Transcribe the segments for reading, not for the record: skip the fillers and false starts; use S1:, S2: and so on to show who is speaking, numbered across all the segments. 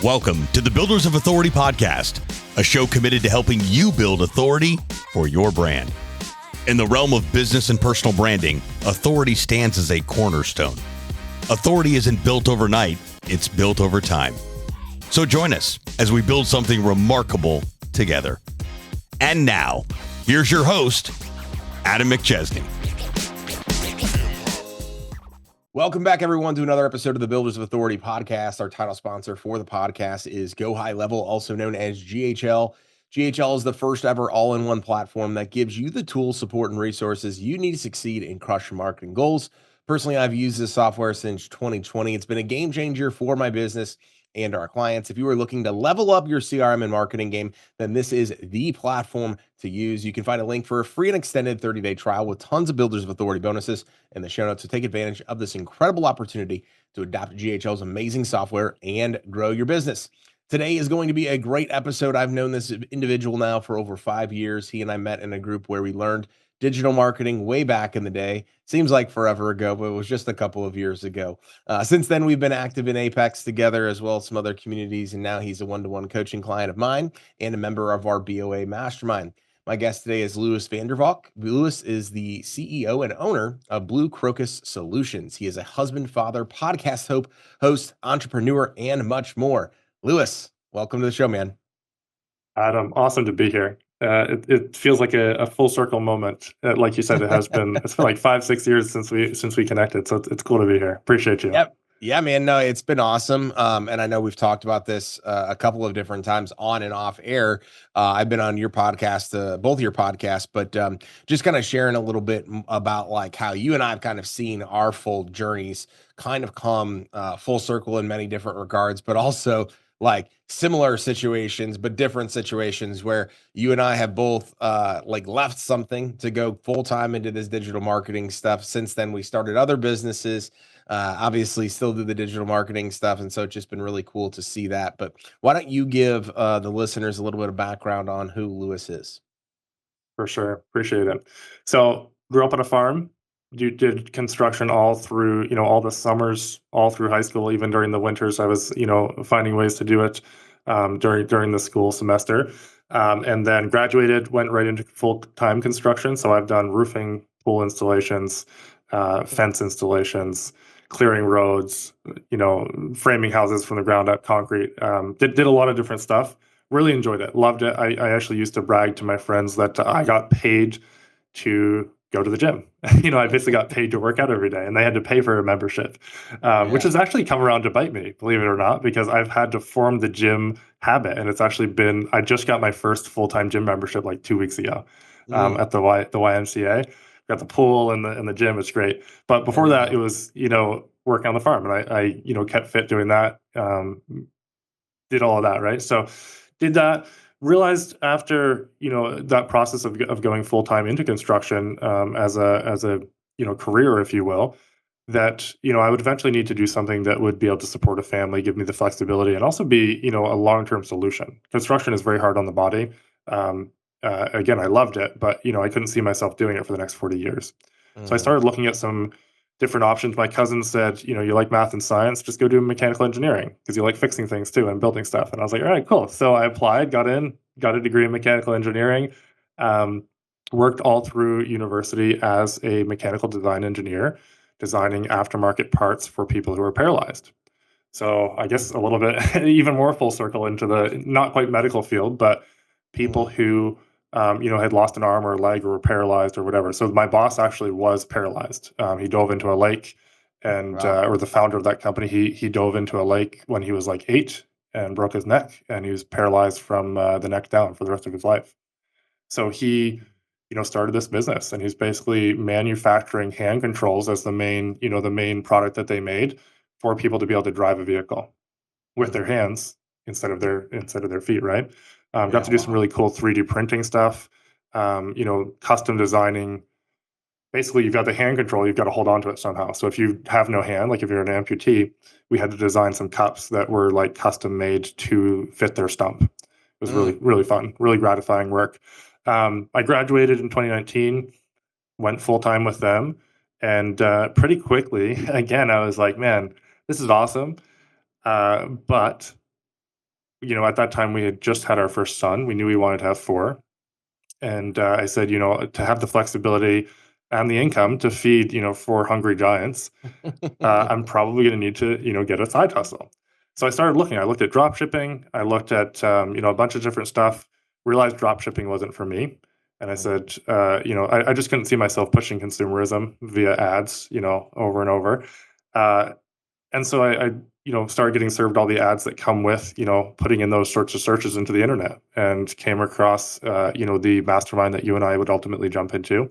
S1: Welcome to the Builders of Authority podcast, a show committed to helping you build authority for your brand. In the realm of business and personal branding, authority stands as a cornerstone. Authority isn't built overnight, it's built over time. So join us as we build something remarkable together. And now, here's your host, Adam McChesney.
S2: Welcome back, everyone, to another episode of the Builders of Authority podcast. Our title sponsor for the podcast is Go High Level, also known as GHL. GHL is the first ever all-in-one platform that gives you the tools, support, and resources you need to succeed and crush your marketing goals. Personally, I've used this software since 2020. It's been a game changer for my business and our clients. If you are looking to level up your CRM and marketing game, then this is the platform to use. You can find a link for a free and extended 30-day trial with tons of Builders of Authority bonuses in the show notes to take advantage of this incredible opportunity to adopt GHL's amazing software and grow your business. Today is going to be a great episode. I've known this individual now for over 5 years. He and I met in a group where we learned digital marketing way back in the day. Seems like forever ago, but it was just a couple of years ago. Since then, we've been active in Apex together, as well as some other communities, and now he's a one-to-one coaching client of mine and a member of our BOA Mastermind. My guest today is Lewis Vandervalk. Lewis is the CEO and owner of Blue Crocus Solutions. He is a husband, father, podcast host, entrepreneur, and much more. Lewis, welcome to the show, man.
S3: Adam, awesome to be here. It feels like a full circle moment. Like you said, it's been like 5-6 years since we connected. So it's cool to be here. Appreciate you.
S2: Yep. Yeah, man. No, it's been awesome. And I know we've talked about this a couple of different times on and off air. I've been on your podcast, both of your podcasts, but just kind of sharing a little bit about like how you and I have kind of seen our full journeys kind of come full circle in many different regards, but also like similar situations, but different situations where you and I have both like left something to go full time into this digital marketing stuff. Since then, we started other businesses, obviously still do the digital marketing stuff. And so it's just been really cool to see that. But why don't you give the listeners a little bit of background on who Lewis is?
S3: For sure. Appreciate it. So grew up on a farm. You did construction all through, all the summers, all through high school, even during the winters. I was, finding ways to do it during the school semester. And then graduated, went right into full-time construction. So I've done roofing, pool installations, fence installations, clearing roads, framing houses from the ground up, concrete. Did a lot of different stuff. Really enjoyed it. Loved it. I actually used to brag to my friends that I got paid to go to the gym. I basically got paid to work out every day, and they had to pay for a membership, which has actually come around to bite me, believe it or not, because I've had to form the gym habit. And it's actually I just got my first full-time gym membership like 2 weeks ago at the YMCA. Got the pool and the gym. It's great. But before that, it was, working on the farm, and I kept fit doing that. Did all of that, right? So did that. Realized after that process of going full time into construction as a career, if you will, that I would eventually need to do something that would be able to support a family, give me the flexibility, and also be a long term solution. Construction is very hard on the body. Again, I loved it, but I couldn't see myself doing it for the next 40 years. So I started looking at some different options. My cousin said, you like math and science, just go do mechanical engineering because you like fixing things too and building stuff. And I was like, all right, cool. So I applied, got a degree in mechanical engineering, worked all through university as a mechanical design engineer, designing aftermarket parts for people who are paralyzed. So I guess a little bit even more full circle into the not quite medical field, but people who had lost an arm or a leg or were paralyzed or whatever. So my boss actually was paralyzed. He dove into a lake, and or the founder of that company, he dove into a lake when he was like 8 and broke his neck, and he was paralyzed from the neck down for the rest of his life. So he, started this business, and he's basically manufacturing hand controls as the main product that they made for people to be able to drive a vehicle with their hands instead of their feet, right? Got to do some really cool 3D printing stuff, custom designing. Basically, you've got the hand control, you've got to hold on to it somehow. So if you have no hand, like if you're an amputee, we had to design some cups that were like custom made to fit their stump. It was really, really fun, really gratifying work. I graduated in 2019, went full-time with them. And pretty quickly, again, I was like, man, this is awesome. But at that time we had just had our first son. We knew we wanted to have four. And I said, to have the flexibility and the income to feed, four hungry giants, I'm probably going to need to, get a side hustle. So I started looking. I looked at drop shipping. I looked at, a bunch of different stuff. Realized drop shipping wasn't for me. And I said, I just couldn't see myself pushing consumerism via ads, over and over. And so I started getting served all the ads that come with, putting in those sorts of searches into the internet, and came across, the mastermind that you and I would ultimately jump into,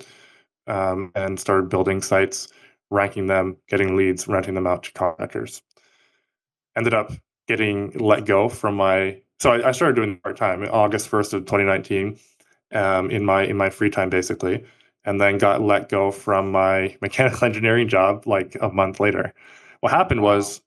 S3: and started building sites, ranking them, getting leads, renting them out to contractors. Ended up getting let go from so I started doing part time August 1st of 2019, in my free time basically, and then got let go from my mechanical engineering job like a month later. What happened was,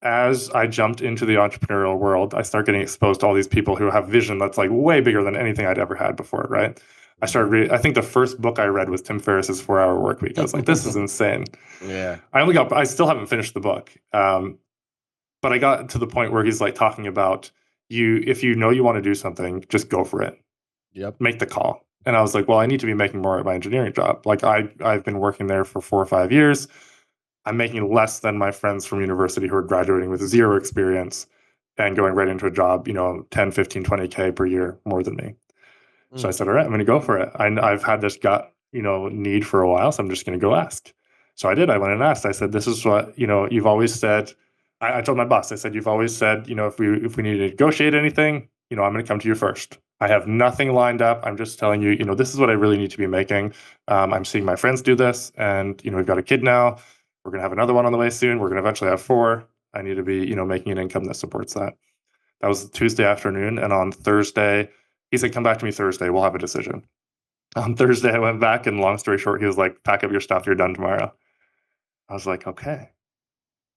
S3: as I jumped into the entrepreneurial world, I started getting exposed to all these people who have vision that's like way bigger than anything I'd ever had before, right? I started reading, I think the first book I read was Tim Ferriss's 4 Hour Work Week. I was like, this is insane.
S2: Yeah.
S3: I still haven't finished the book. But I got to the point where he's like talking about, if you know you want to do something, just go for it.
S2: Yep.
S3: Make the call. And I was like, well, I need to be making more at my engineering job. Like I've been working there for 4 or 5 years. I'm making less than my friends from university who are graduating with zero experience and going right into a job, 10, 15, 20K per year more than me. So I said, all right, I'm going to go for it. I've had this gut, need for a while. So I'm just going to go ask. So I did. I went and asked. I said, this is what, you've always said. I told my boss, I said, you've always said, if we need to negotiate anything, I'm going to come to you first. I have nothing lined up. I'm just telling you, this is what I really need to be making. I'm seeing my friends do this, and, we've got a kid now. We're going to have another one on the way soon. We're going to eventually have 4. I need to be, making an income that supports that. That was Tuesday afternoon. And on Thursday, he said, come back to me Thursday. We'll have a decision. On Thursday, I went back, and long story short, he was like, pack up your stuff. You're done tomorrow. I was like, okay.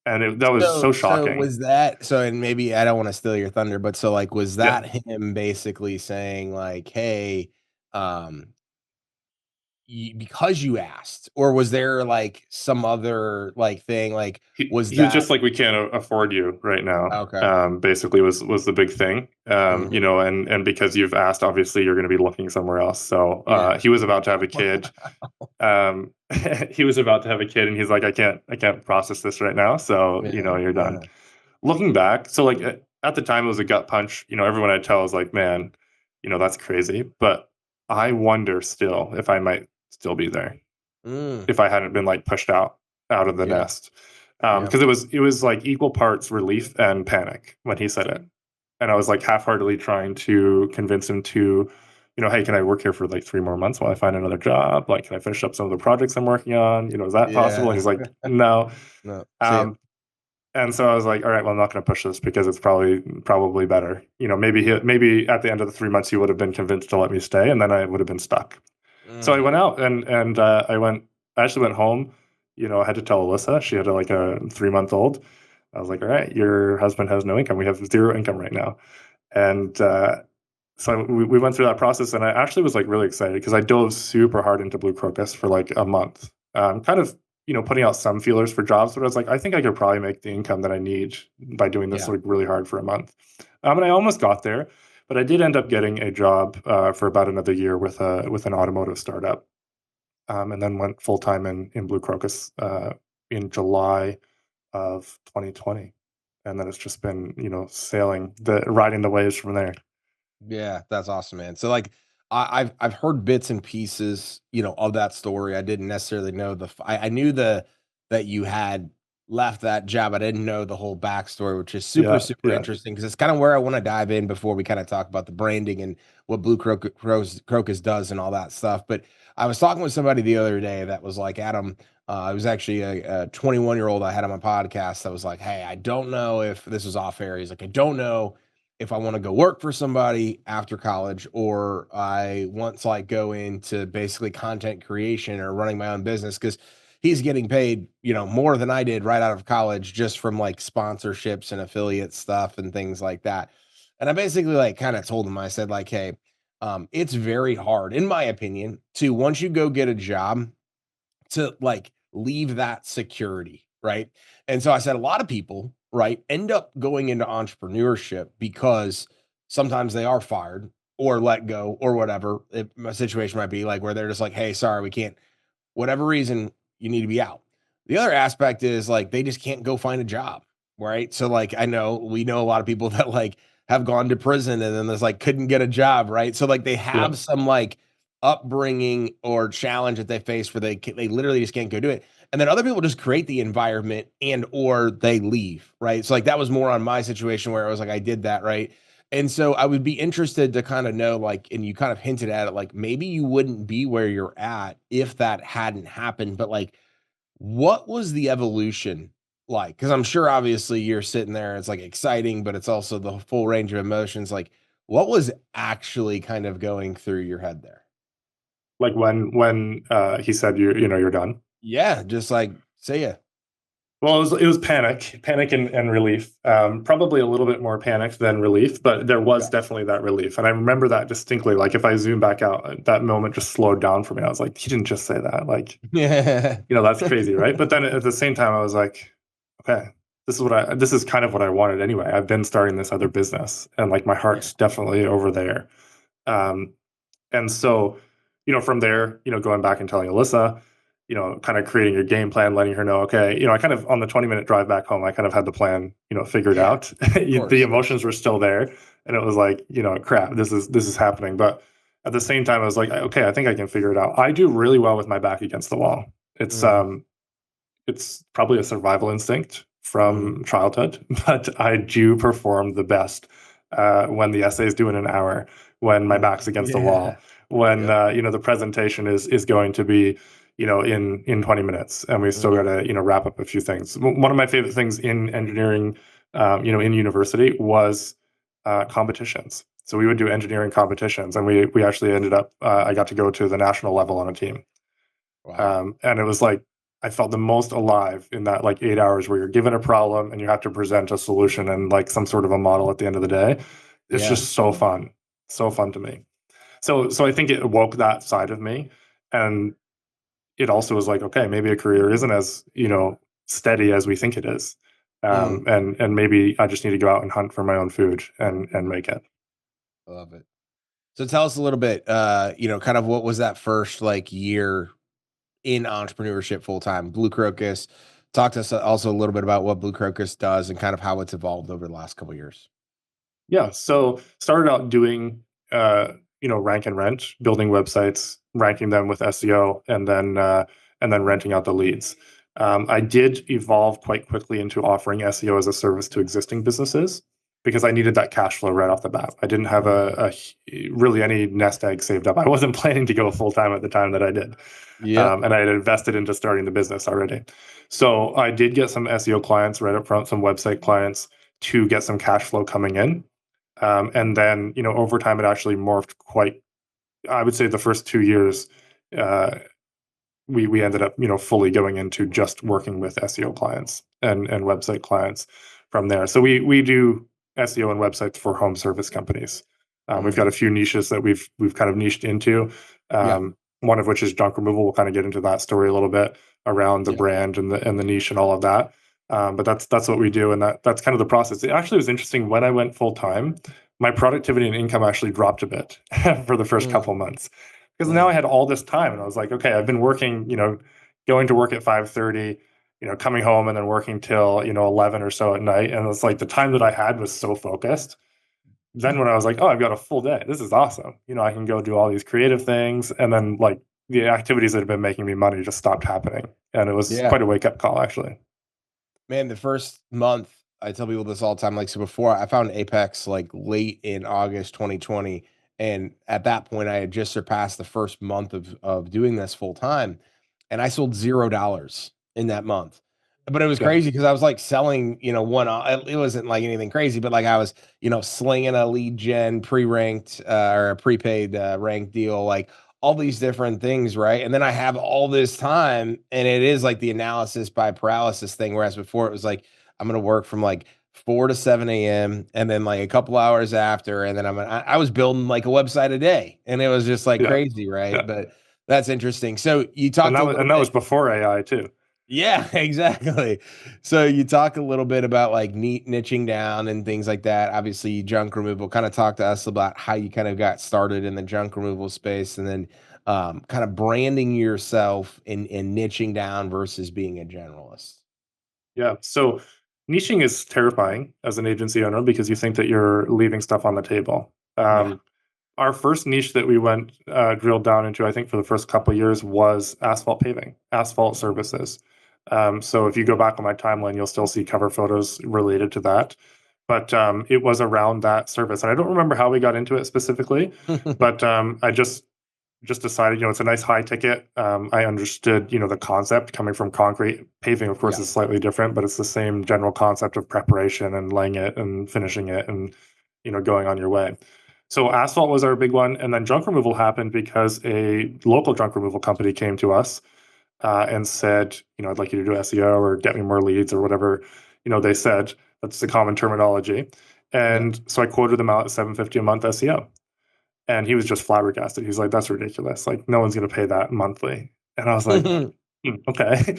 S3: And that was so
S2: So
S3: shocking.
S2: was that so? And maybe I don't want to steal your thunder, but so like, was
S3: Yeah.
S2: that him basically saying like, "Hey, um, because you asked," or was there like some other like thing? Like, was
S3: He was
S2: that
S3: just like, we can't afford you right now.
S2: okay?
S3: Basically was the big thing.
S2: Mhm.
S3: And because you've asked, obviously you're going to be looking somewhere else. So
S2: Yeah.
S3: he was about to have a kid. He was about to have a kid, and he's like, I can't process this right now. So,
S2: Yeah.
S3: you're done.
S2: Uh,
S3: Looking back, so like at the time it was a gut punch. Everyone I tell is like, man, that's crazy. But I wonder still if I might still be there
S2: mm,
S3: if I hadn't been like pushed out of the
S2: yeah.
S3: nest.
S2: Yeah.
S3: Because it was like equal parts relief and panic when he said it. And I was like half-heartedly trying to convince him to, hey, can I work here for like 3 more months while I find another job? Like, can I finish up some of the projects I'm working on? Is that possible? And
S2: Yeah.
S3: he's like, no.
S2: No. See ya.
S3: Um, and so I was like, all right, well, I'm not going to push this because it's probably better. Maybe at the end of the 3 months he would have been convinced to let me stay, and then I would have been stuck. So I
S2: Mm,
S3: went out, and I actually went home. I had to tell Alyssa. She had like a 3-month-old. I was like, all right, your husband has no income. We have zero income right now. And so we went through that process, and I actually was like really excited because I dove super hard into Blue Crocus for like a month. Kind of, putting out some feelers for jobs, but I was like, I think I could probably make the income that I need by doing this
S2: yeah.
S3: like really hard for a month. And I almost got there, but I did end up getting a job for about another year with an automotive startup, and then went full time in Blue Crocus in July of 2020, and then it's just been sailing riding the waves from there.
S2: Yeah, that's awesome, man. So like I've heard bits and pieces, of that story. I didn't necessarily know I knew that you had left that job. I didn't know the whole backstory, which is super,
S3: Yeah,
S2: super
S3: yeah,
S2: interesting because it's kind of where I want to dive in before we kind of talk about the branding and what Crocus does and all that stuff. But I was talking with somebody the other day that was like, Adam, it was actually a 21-year-old I had on my podcast that was like, hey, I don't know if this was off air. He's like, I don't know if I want to go work for somebody after college or I want to like go into basically content creation or running my own business because he's getting paid, more than I did right out of college just from like sponsorships and affiliate stuff and things like that. And I basically like kind of told him, I said, like, hey, it's very hard, in my opinion, to once you go get a job to like leave that security, right? And so I said a lot of people, right, end up going into entrepreneurship because sometimes they are fired or let go or whatever a situation might be, like where they're just like, hey, sorry, we can't, whatever reason, you need to be out. The other aspect is like they just can't go find a job, right? So like we know a lot of people that like have gone to prison and then there's like couldn't get a job, right? So like they
S3: Yeah.
S2: have some like upbringing or challenge that they face where they literally just can't go do it. And then other people just create the environment and or they leave, right? So like that was more on my situation where I was like I did that, right? And so I would be interested to kind of know, like, and you kind of hinted at it, like maybe you wouldn't be where you're at if that hadn't happened. But like, what was the evolution like? Because I'm sure obviously you're sitting there, it's like exciting, but it's also the full range of emotions. Like, what was actually kind of going through your head there?
S3: Like when he said you're done.
S2: Yeah, just like say ya.
S3: Well, it was panic and relief. Probably a little bit more panic than relief, but there was
S2: Okay.
S3: definitely that relief. And I remember that distinctly. Like if I zoom back out, that moment just slowed down for me. I was like, he didn't just say that. Like,
S2: Yeah.
S3: that's crazy, right? But then at the same time, I was like, okay, this is kind of what I wanted anyway. I've been starting this other business, and like my
S2: Yeah.
S3: heart's definitely over there. Um, and so, from there, going back and telling Alyssa, kind of creating your game plan, letting her know, okay, I kind of on the 20-minute drive back home, I kind of had the plan, figured
S2: Yeah.
S3: out.
S2: Of
S3: The
S2: course.
S3: emotions were still there, and it was like, crap, this is happening. But at the same time, I was like, okay, I think I can figure it out. I do really well with my back against the wall. It's
S2: Mm,
S3: it's probably a survival instinct
S2: mm,
S3: from childhood, but I do perform the best when the essay is due in an hour, when my back's against the
S2: yeah.
S3: wall, when
S2: Yep.
S3: the presentation is going to be in 20 minutes, and we still got
S2: Mm,
S3: to wrap up a few things. One of my favorite things in engineering, in university, was competitions. So we would do engineering competitions, and we actually ended up. I got to go to the national level on a team.
S2: wow.
S3: And it was like I felt the most alive in that like 8 hours where you're given a problem and you have to present a solution and like some sort of a model at the end of the day. It's
S2: Yeah.
S3: just so fun to me. So I think it awoke that side of me, and it also was like, okay, maybe a career isn't as steady as we think it is,
S2: Mm,
S3: and maybe I just need to go out and hunt for my own food and make it.
S2: I love it. So tell us a little bit, kind of what was that first like year in entrepreneurship full time? Blue Crocus. Talk to us also a little bit about what Blue Crocus does and kind of how it's evolved over the last couple of years.
S3: Yeah, so started out doing rank and rent, building websites, ranking them with SEO, and then renting out the leads. I did evolve quite quickly into offering SEO as a service to existing businesses because I needed that cash flow right off the bat. I didn't have
S2: Mhm.
S3: really any nest egg saved up. I wasn't planning to go full time at the time that I did,
S2: Yep.
S3: and I had invested into starting the business already. So I did get some SEO clients right up front, some website clients to get some cash flow coming in. And then, over time, it actually morphed quite. I would say the first 2 years, uh, we ended up, fully going into just working with SEO clients and website clients from there. So we do SEO and websites for home service companies. We've got
S2: Mm,
S3: a few niches that we've kind of niched into.
S2: yeah.
S3: One of which is junk removal. We'll kind of get into that story a little bit around the
S2: Yeah.
S3: brand and the niche and all of that. But that's what we do, and that's kind of the process. It actually was interesting when I went full time. My productivity and income actually dropped a bit for the first
S2: Mm,
S3: couple months because now I
S2: mm,
S3: had all this time, and I was like, okay, I've been working, going to work at 5:30, coming home and then working till 11 or so at night, and it's like the time that I had was so focused. Then when I was like, oh, I've got a full day, this is awesome. I can go do all these creative things, and then like the activities that have been making me money just stopped happening, and it was
S2: yeah.
S3: quite a wake up call actually.
S2: Man, the first month, I tell people this all the time. Like, so before I found Apex like late in August 2020. And at that point, I had just surpassed the first month of doing this full time. And I sold $0 in that month. But it was
S3: Yeah,
S2: crazy because I was like selling, it wasn't like anything crazy, but like I was, slinging a lead gen pre-ranked or a prepaid ranked deal, like all these different things, right? And then I have all this time, and it is like the analysis by paralysis thing. Whereas before it was like, I'm gonna work from like 4 to 7 a.m. and then like a couple hours after, and then I was building like a website a day, and it was just like
S3: yeah,
S2: crazy, right?
S3: yeah.
S2: But that's interesting. So you
S3: And
S2: talked
S3: that
S2: a
S3: was
S2: little
S3: and that
S2: bit.
S3: was before AI too.
S2: Yeah, exactly. So you talk a little bit about like niching down and things like that. Obviously, junk removal. Kind of talk to us about how you kind of got started in the junk removal space, and then kind of branding yourself and niching down versus being a generalist.
S3: Yeah. So niching is terrifying as an agency owner because you think that you're leaving stuff on the table.
S2: Yeah.
S3: Our first niche that we went drilled down into, I think, for the first couple of years was asphalt paving, asphalt services. So if you go back on my timeline, you'll still see cover photos related to that. But it was around that service, and I don't remember how we got into it specifically. But I just decided, it's a nice high ticket. I understood, the concept coming from concrete. Paving, of course,
S2: Yeah.
S3: is slightly different, but it's the same general concept of preparation and laying it and finishing it and, going on your way. So asphalt was our big one. And then junk removal happened because a local junk removal company came to us and said, I'd like you to do SEO or get me more leads or whatever, they said. That's the common terminology.
S2: Yeah.
S3: And so I quoted them out at $750 a month SEO. And he was just flabbergasted. He's like, "That's ridiculous. Like, no one's gonna pay that monthly." And I was like, okay."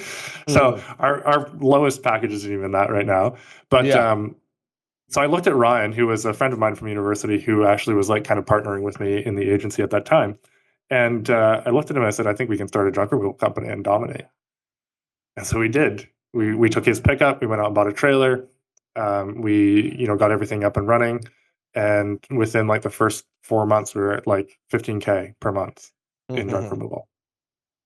S3: So our lowest package isn't even that right now. But
S2: Yeah.
S3: so I looked at Ryan, who was a friend of mine from university, who actually was like kind of partnering with me in the agency at that time. And I looked at him and I said, "I think we can start a junk removal company and dominate." And so we did. We took his pickup. We went out and bought a trailer. We got everything up and running, and within like the first 4 months, we were at like 15K per month in junk removal.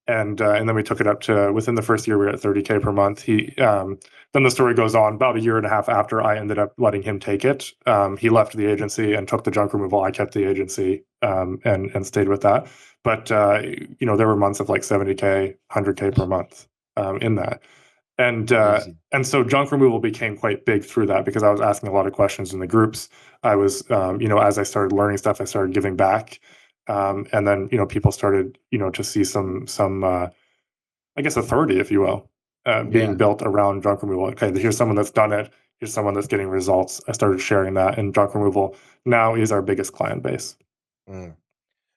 S3: And then we took it up to within the first year we were at 30K per month. Then the story goes on. About a year and a half after I ended up letting him take it, he left the agency and took the junk removal. I kept the agency and stayed with that. But there were months of like 70K, 100K per month in that.
S2: Crazy.
S3: And so junk removal became quite big through that because I was asking a lot of questions in the groups. I was, as I started learning stuff, I started giving back, and then people started, to see some, I guess, authority, if you will, being
S2: Yeah.
S3: built around junk removal. Okay, here's someone that's done it. Here's someone that's getting results. I started sharing that, and junk removal now is our biggest client base.
S2: Mm.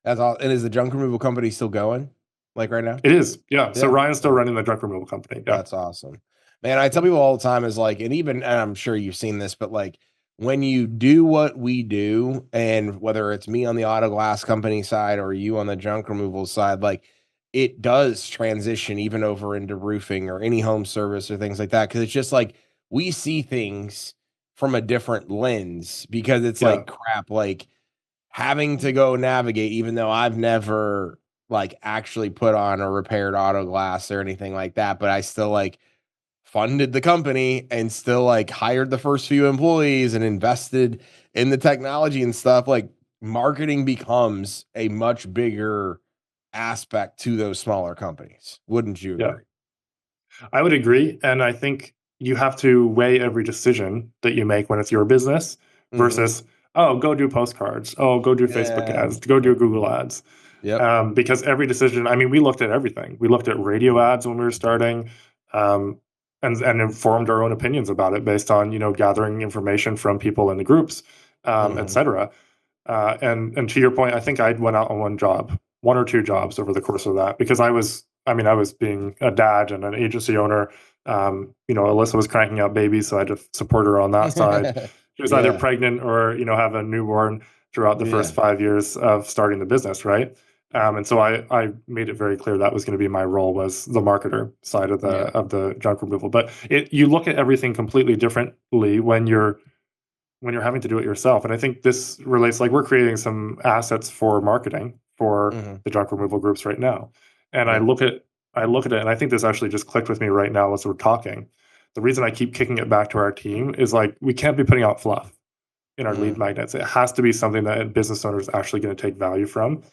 S2: That's all. And is the junk removal company still going? Like right now?
S3: It is, yeah. So
S2: Yeah.
S3: Ryan's still running the junk removal company. Yeah,
S2: That's awesome. Man, I tell people all the time is like, and even, and I'm sure you've seen this, but like when you do what we do, and whether it's me on the auto glass company side or you on the junk removal side, like it does transition even over into roofing or any home service or things like that. Cause it's just like we see things from a different lens because it's
S3: yeah,
S2: like crap, like having to go navigate, even though I've never like actually put on or repaired auto glass or anything like that, but I still like funded the company and still like hired the first few employees and invested in the technology and stuff. Like marketing becomes a much bigger aspect to those smaller companies. Wouldn't you
S3: yeah.
S2: agree?
S3: I would agree. And I think you have to weigh every decision that you make when it's your business
S2: Mhm.
S3: versus, oh, go do postcards. Oh, go do Facebook
S2: Yeah.
S3: ads. Go do Google ads.
S2: Yep.
S3: Because every decision, I mean, we looked at everything. We looked at radio ads when we were starting, um, and informed our own opinions about it based on, gathering information from people in the groups, et
S2: Mhm.
S3: cetera. And to your point, I think I went out on one or two jobs over the course of that because I was being a dad and an agency owner. Alyssa was cranking out babies, so I had to support her on that side. She was either
S2: Yeah.
S3: pregnant or have a newborn throughout the first
S2: Yeah.
S3: 5 years of starting the business, right? And so I made it very clear that was going to be my role was the marketer side of
S2: Yeah.
S3: the junk removal. But you look at everything completely differently when you're having to do it yourself. And I think this relates like we're creating some assets for marketing for
S2: Mhm.
S3: the junk removal groups right now. And
S2: Yeah.
S3: I look at it and I think this actually just clicked with me right now as we're talking. The reason I keep kicking it back to our team is like we can't be putting out fluff in our lead
S2: Mm.
S3: magnets. It has to be something that a business owner is actually going to take value from.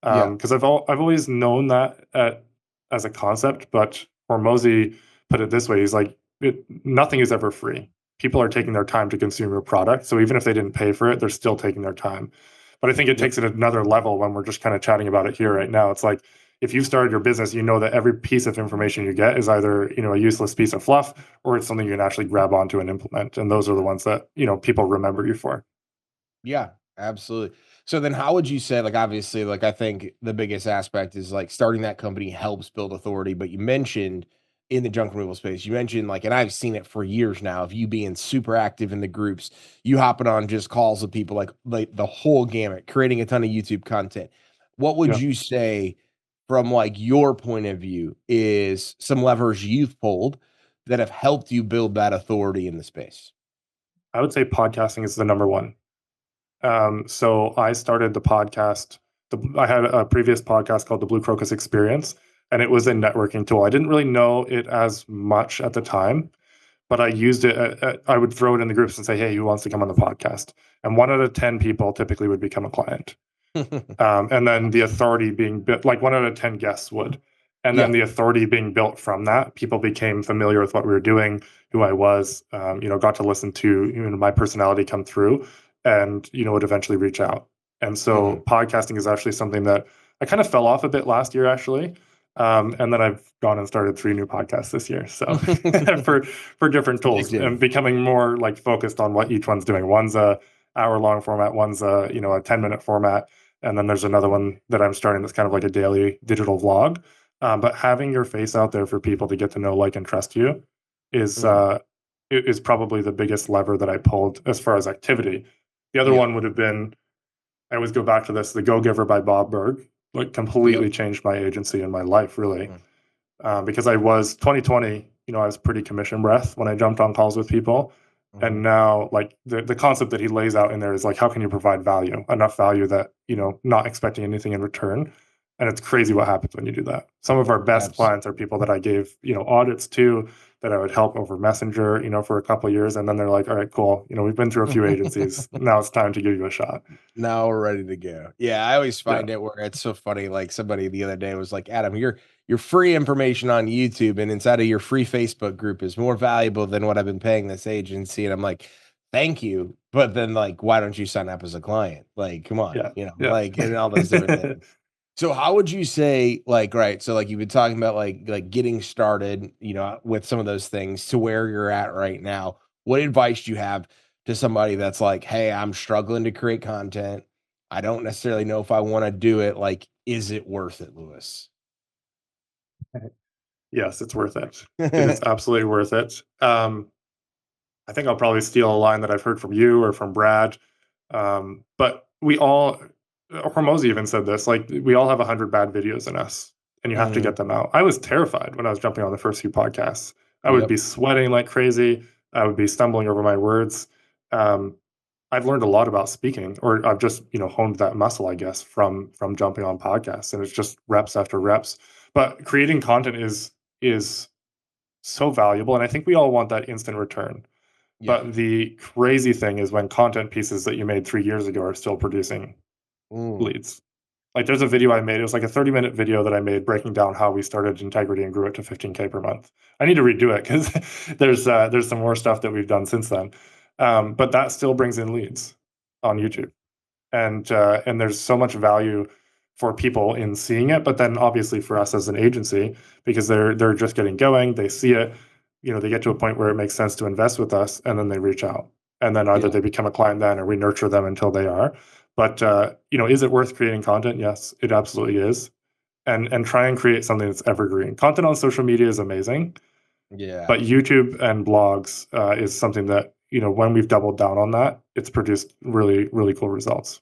S2: Yeah.
S3: Because I've always known that as a concept, but Hormozy put it this way: he's like, nothing is ever free. People are taking their time to consume your product, so even if they didn't pay for it, they're still taking their time. But I think it
S2: Yep.
S3: takes it another level when we're just kind of chatting about it here right now. It's like if you started your business, you know that every piece of information you get is either a useless piece of fluff or it's something you can actually grab onto and implement. And those are the ones that people remember you for.
S2: Yeah, absolutely. So then how would you say, like, obviously, like, I think the biggest aspect is like starting that company helps build authority, but you mentioned in the junk removal space. You mentioned like, and I've seen it for years now of you being super active in the groups, you hopping on just calls with people like the whole gamut, creating a ton of YouTube content. What would
S3: Yeah.
S2: you say from like your point of view is some levers you've pulled that have helped you build that authority in the space?
S3: I would say podcasting is the number one. So I started the podcast. I had a previous podcast called the Blue Crocus Experience, and it was a networking tool. I didn't really know it as much at the time, but I used it. I would throw it in the groups and say, "Hey, who wants to come on the podcast?" And 1 out of 10 people typically would become a client. And then the authority being built, like 1 out of 10 guests would. And then
S2: Yeah.
S3: the authority being built from that, people became familiar with what we were doing, who I was, got to listen to my personality come through, and would eventually reach out. And
S2: Mhm.
S3: so podcasting is actually something that I kind of fell off a bit last year, actually. And then I've gone and started 3 new podcasts this year. So for different tools, and
S2: Addictive.
S3: becoming more like focused on what each one's doing. One's a hour-long format, one's a 10-minute format, and then there's another one that I'm starting that's kind of like a daily digital vlog. But having your face out there for people to get to know, like, and trust you is
S2: Mhm.
S3: is probably the biggest lever that I pulled as far as activity. The other
S2: Yep.
S3: one would have been, I always go back to this, The Go Giver by Bob Berg. Like,
S2: Yep.
S3: completely changed my agency and my life, really.
S2: Mhm.
S3: Because I was 2020, I was pretty commission breath when I jumped on calls with people. And
S2: Mhm.
S3: now, like, the concept that he lays out in there is like, how can you provide value, enough value that, not expecting anything in return? And it's crazy what happens when you do that. Some of our best clients are
S2: Absolutely.
S3: people that I gave, audits to, that I would help over Messenger, for a couple of years. And then they're like, all right, cool. We've been through a few agencies. Now it's time to give you a shot.
S2: Now we're ready to go. Yeah, I always
S3: Yeah.
S2: find it where it's so funny. Like somebody the other day was like, Adam, your free information on YouTube and inside of your free Facebook group is more valuable than what I've been paying this agency. And I'm like, thank you. But then like, why don't you sign up as a client? Like, come on,
S3: Yeah. Yeah.
S2: like and all those different things. So how would you say, like, right? So like you've been talking about like getting started, with some of those things to where you're at right now. What advice do you have to somebody that's like, hey, I'm struggling to create content. I don't necessarily know if I want to do it. Like, is it worth it, Lewis?
S3: Yes, it's worth it. It is absolutely worth it. I think I'll probably steal a line that I've heard from you or from Brad. But we all, Hormozy even said this, like, we all have 100 bad videos in us, and you have to
S2: Mhm.
S3: get them out. I was terrified when I was jumping on the first few podcasts. I would
S2: Yep.
S3: be sweating like crazy. I would be stumbling over my words. Um, I've learned a lot about speaking, or I've just, honed that muscle, I guess, from jumping on podcasts, and it's just reps after reps. But creating content is so valuable, and I think we all want that instant return.
S2: Yeah.
S3: But the crazy thing is when content pieces that you made 3 years ago are still producing
S2: Mm.
S3: leads. Like, there's a video I made. It was like a 30-minute video that I made breaking down how we started Integrity and grew it to 15K per month. I need to redo it because there's some more stuff that we've done since then. But that still brings in leads on YouTube, and there's so much value for people in seeing it, but then obviously for us as an agency, because they're just getting going, they see it, they get to a point where it makes sense to invest with us, and then they reach out, and then either
S2: Yeah.
S3: they become a client then, or we nurture them until they are. But is it worth creating content? Yes, it absolutely is. And try and create something that's evergreen. Content on social media is amazing,
S2: Yeah.
S3: but YouTube and blogs is something that, when we've doubled down on that, it's produced really, really cool results.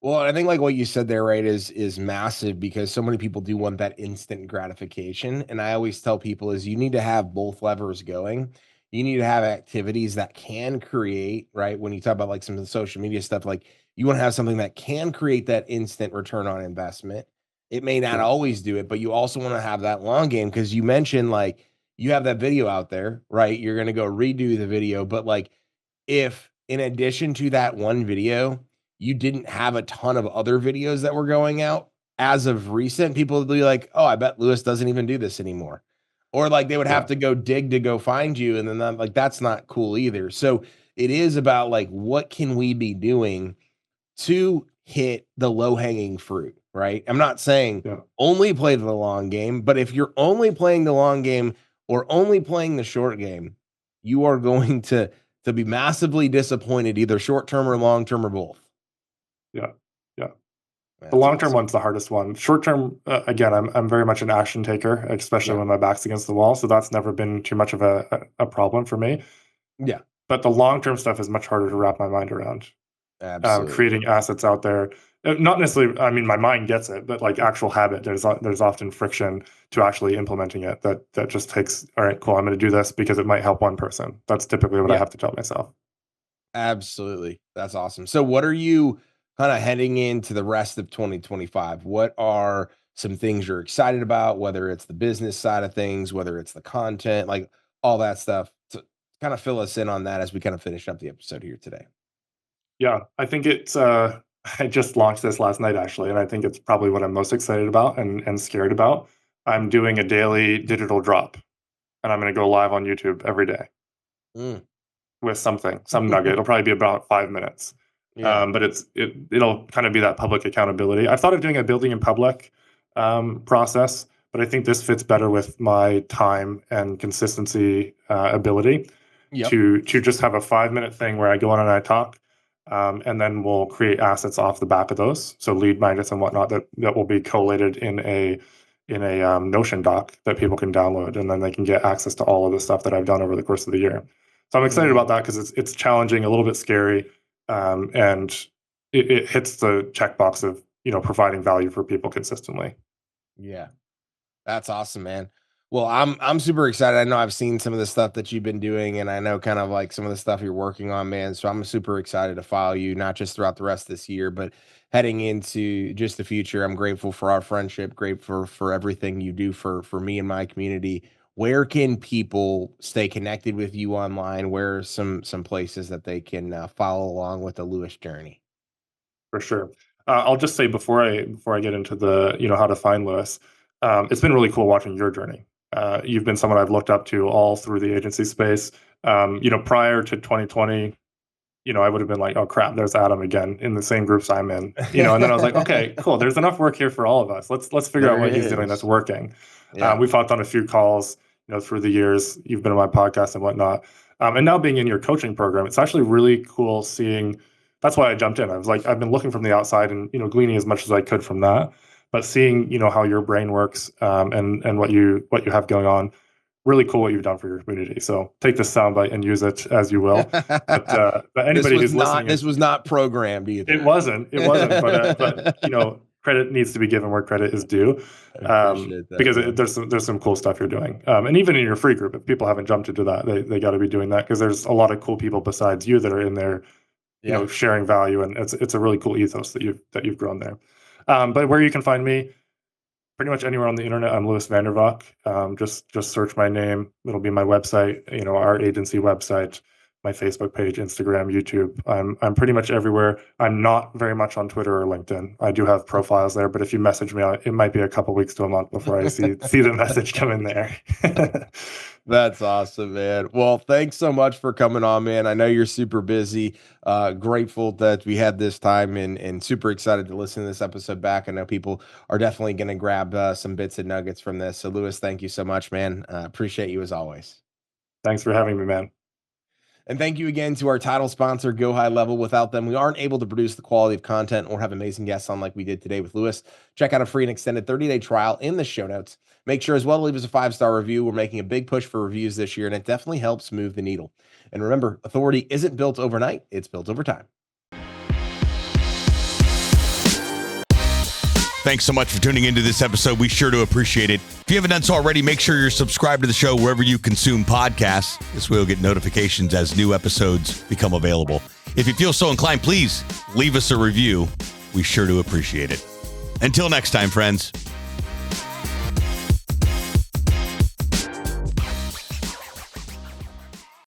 S2: Well, I think like what you said there, right, is massive because so many people do want that instant gratification. And I always tell people is you need to have both levers going. You need to have activities that can create, right? When you talk about like some of the social media stuff, like you want to have something that can create that instant return on investment. It may not
S3: Yeah,
S2: always do it, but you also want to have that long game because you mentioned like you have that video out there, right? You're going to go redo the video, but like if in addition to that one video, you didn't have a ton of other videos that were going out as of recent, people would be like, "Oh, I bet Lewis doesn't even do this anymore." Or like they would have
S3: yeah,
S2: to go dig to go find you, and then like that's not cool either. So it is about like what can we be doing to hit the low-hanging fruit, right? I'm not saying
S3: yeah.
S2: only play the long game, but if you're only playing the long game or only playing the short game, you are going to be massively disappointed, either short term or long term or both.
S3: Yeah, yeah. The long-term one's the hardest one. Short-term, again, I'm very much an action taker, especially when my back's against the wall. So that's never been too much of a problem for me.
S2: Yeah.
S3: But the long-term stuff is much harder to wrap my mind around.
S2: Absolutely.
S3: Creating assets out there, not necessarily, I mean, my mind gets it, but like actual habit, there's often friction to actually implementing it that just takes, all right, cool, I'm going to do this because it might help one person. That's typically what I have to tell myself.
S2: Absolutely. That's awesome. So what are you kind of heading into the rest of 2025? What are some things you're excited about, whether it's the business side of things, whether it's the content, like all that stuff? To kind of fill us in on that as we kind of finish up the episode here today.
S3: Yeah, I think it's, I just launched this last night actually, and I think it's probably what I'm most excited about and scared about. I'm doing a daily digital drop, and I'm going to go live on YouTube every day with some nugget. It'll probably be about 5 minutes.
S2: Yeah.
S3: But it'll kind of be that public accountability. I thought of doing a building in public process, but I think this fits better with my time and consistency ability to just have a 5-minute thing where I go on and I talk, and then we'll create assets off the back of those. So lead magnets and whatnot that will be collated in a Notion doc that people can download, and then they can get access to all of the stuff that I've done over the course of the year. So I'm excited about that because it's challenging, a little bit scary, and it hits the checkbox of providing value for people consistently.
S2: Yeah, that's awesome, man. Well, I'm super excited. I know I've seen some of the stuff that you've been doing, and I know kind of like some of the stuff you're working on, man. So I'm super excited to follow you, not just throughout the rest of this year, but heading into just the future. I'm grateful for our friendship, grateful for everything you do for me and my community. Where can people stay connected with you online? Where are some places that they can follow along with the Lewis journey?
S3: For sure. I'll just say before I get into the how to find Lewis, it's been really cool watching your journey. You've been someone I've looked up to all through the agency space. Prior to 2020, I would have been like, oh crap, there's Adam again in the same groups I'm in. And then I was like, okay, cool. There's enough work here for all of us. Let's figure out what he's doing that's working. Yeah. We've hopped on a few calls, through the years. You've been on my podcast and whatnot. And now being in your coaching program, it's actually really cool seeing. That's why I jumped in. I was like, I've been looking from the outside and gleaning as much as I could from that. But seeing how your brain works, and what you have going on, really cool what you've done for your community. So take this soundbite and use it as you will. But anybody who's listening,
S2: this was not programmed either.
S3: It wasn't. But credit needs to be given where credit is due, because there's some cool stuff you're doing. And even in your free group, if people haven't jumped into that, they got to be doing that, because there's a lot of cool people besides you that are in there, sharing value, and it's a really cool ethos that you've grown there. But where you can find me, pretty much anywhere on the internet, I'm Lewis Vandervalk. Just search my name. It'll be my website, our agency website, my Facebook page, Instagram, YouTube. I'm pretty much everywhere. I'm not very much on Twitter or LinkedIn. I do have profiles there, but if you message me, it might be a couple weeks to a month before I see the message come in there.
S2: That's awesome, man. Well, thanks so much for coming on, man. I know you're super busy. Grateful that we had this time, and super excited to listen to this episode back. I know people are definitely going to grab some bits and nuggets from this. So, Lewis, thank you so much, man. Appreciate you as always.
S3: Thanks for having me, man.
S2: And thank you again to our title sponsor, Go High Level. Without them, we aren't able to produce the quality of content or have amazing guests on like we did today with Lewis. Check out a free and extended 30-day trial in the show notes. Make sure as well to leave us a 5-star review. We're making a big push for reviews this year, and it definitely helps move the needle. And remember, authority isn't built overnight. It's built over time.
S1: Thanks so much for tuning into this episode. We sure do appreciate it. If you haven't done so already, make sure you're subscribed to the show wherever you consume podcasts. This way you'll get notifications as new episodes become available. If you feel so inclined, please leave us a review. We sure do appreciate it. Until next time, friends.